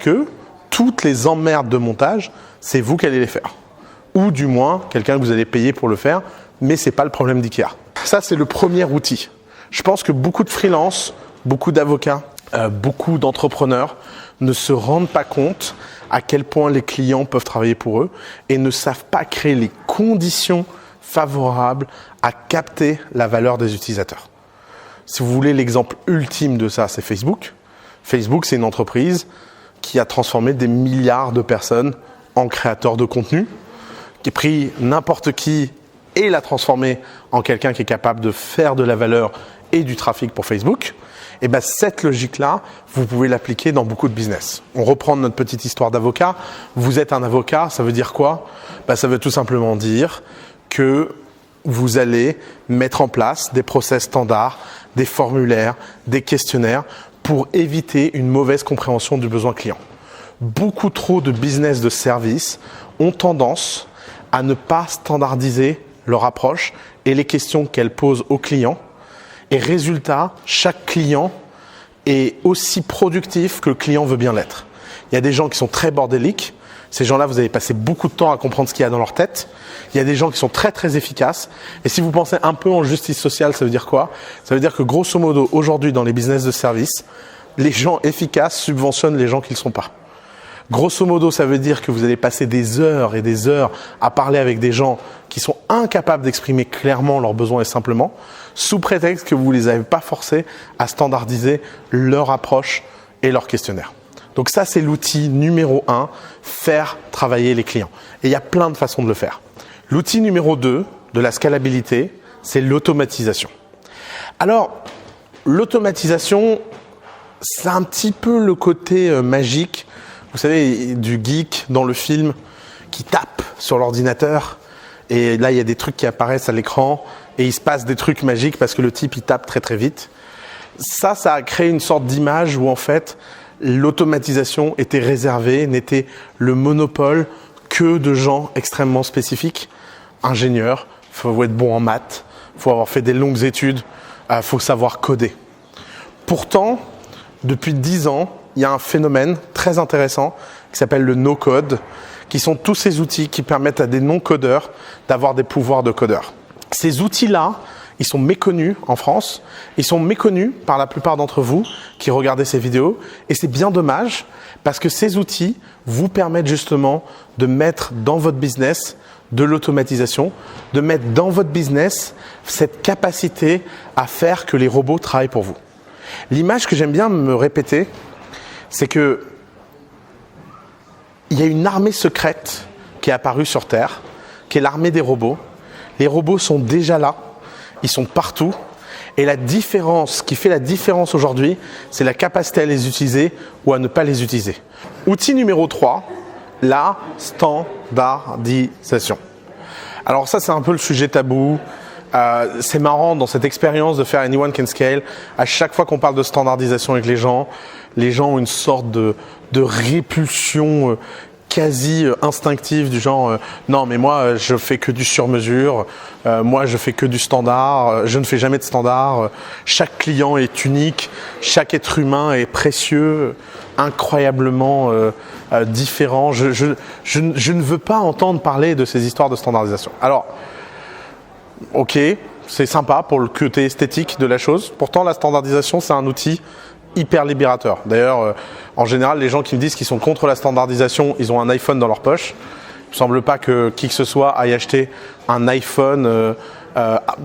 que toutes les emmerdes de montage, c'est vous qui allez les faire. Ou du moins, quelqu'un que vous allez payer pour le faire, mais ce n'est pas le problème d'IKEA. Ça, c'est le premier outil. Je pense que beaucoup de freelances, beaucoup d'avocats, beaucoup d'entrepreneurs ne se rendent pas compte à quel point les clients peuvent travailler pour eux et ne savent pas créer les conditions favorables à capter la valeur des utilisateurs. Si vous voulez, l'exemple ultime de ça, c'est Facebook. Facebook, c'est une entreprise qui a transformé des milliards de personnes en créateurs de contenu, qui a pris n'importe qui et l'a transformé en quelqu'un qui est capable de faire de la valeur et du trafic pour Facebook. Et bien cette logique-là, vous pouvez l'appliquer dans beaucoup de business. On reprend notre petite histoire d'avocat. Vous êtes un avocat, ça veut dire quoi? Ça veut tout simplement dire que vous allez mettre en place des process standards, des formulaires, des questionnaires pour éviter une mauvaise compréhension du besoin client. Beaucoup trop de business de service ont tendance à ne pas standardiser leur approche et les questions qu'elles posent aux clients. Et résultat, chaque client est aussi productif que le client veut bien l'être. Il y a des gens qui sont très bordéliques. Ces gens-là, vous allez passer beaucoup de temps à comprendre ce qu'il y a dans leur tête. Il y a des gens qui sont très très efficaces. Et si vous pensez un peu en justice sociale, ça veut dire quoi? Ça veut dire que grosso modo, aujourd'hui, dans les business de service, les gens efficaces subventionnent les gens qui ne le sont pas. Grosso modo, ça veut dire que vous allez passer des heures et des heures à parler avec des gens qui sont incapables d'exprimer clairement leurs besoins et simplement, sous prétexte que vous ne les avez pas forcés à standardiser leur approche et leur questionnaire. Donc ça, c'est l'outil numéro 1, faire travailler les clients. Et il y a plein de façons de le faire. L'outil numéro 2 de la scalabilité, c'est l'automatisation. Alors, l'automatisation, c'est un petit peu le côté magique, vous savez, du geek dans le film qui tape sur l'ordinateur et là, il y a des trucs qui apparaissent à l'écran et il se passe des trucs magiques parce que le type, il tape très très vite. Ça a créé une sorte d'image où en fait, l'automatisation était réservée, n'était le monopole que de gens extrêmement spécifiques. Ingénieurs, il faut être bon en maths, il faut avoir fait des longues études, il faut savoir coder. Pourtant, depuis 10 ans, il y a un phénomène très intéressant qui s'appelle le no-code, qui sont tous ces outils qui permettent à des non-codeurs d'avoir des pouvoirs de codeurs. Ces outils-là, ils sont méconnus en France, ils sont méconnus par la plupart d'entre vous qui regardez ces vidéos et c'est bien dommage parce que ces outils vous permettent justement de mettre dans votre business de l'automatisation, de mettre dans votre business cette capacité à faire que les robots travaillent pour vous. L'image que j'aime bien me répéter, c'est que il y a une armée secrète qui est apparue sur Terre, qui est l'armée des robots. Les robots sont déjà là, ils sont partout. Et la différence, ce qui fait la différence aujourd'hui, c'est la capacité à les utiliser ou à ne pas les utiliser. Outil numéro 3, la standardisation. Alors ça, c'est un peu le sujet tabou. C'est marrant dans cette expérience de faire Anyone Can Scale. À chaque fois qu'on parle de standardisation avec les gens ont une sorte de répulsion quasi instinctive du genre non mais moi je fais que du sur-mesure, moi je fais que du standard, je ne fais jamais de standard, chaque client est unique, chaque être humain est précieux, incroyablement différent. Je ne veux pas entendre parler de ces histoires de standardisation. Alors ok, c'est sympa pour le côté esthétique de la chose. Pourtant, la standardisation, c'est un outil hyper libérateur. D'ailleurs, en général, les gens qui me disent qu'ils sont contre la standardisation, ils ont un iPhone dans leur poche. Il ne semble pas que qui que ce soit aille acheter un iPhone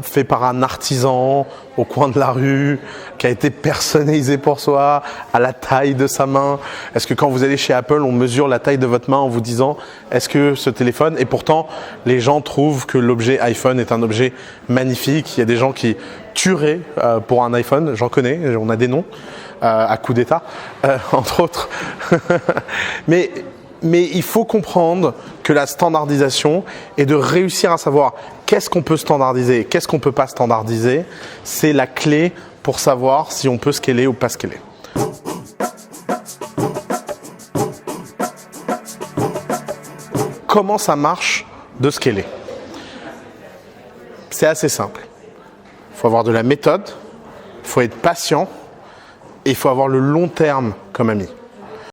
fait par un artisan au coin de la rue, qui a été personnalisé pour soi, à la taille de sa main. Est-ce que quand vous allez chez Apple, on mesure la taille de votre main en vous disant est-ce que ce téléphone… Et pourtant, les gens trouvent que l'objet iPhone est un objet magnifique. Il y a des gens qui tueraient pour un iPhone, j'en connais, on a des noms, à coup d'État, entre autres. Mais il faut comprendre que la standardisation et de réussir à savoir qu'est-ce qu'on peut standardiser et qu'est-ce qu'on ne peut pas standardiser, c'est la clé pour savoir si on peut scaler ou pas scaler. Comment ça marche de scaler? C'est assez simple. Il faut avoir de la méthode, il faut être patient et il faut avoir le long terme comme ami.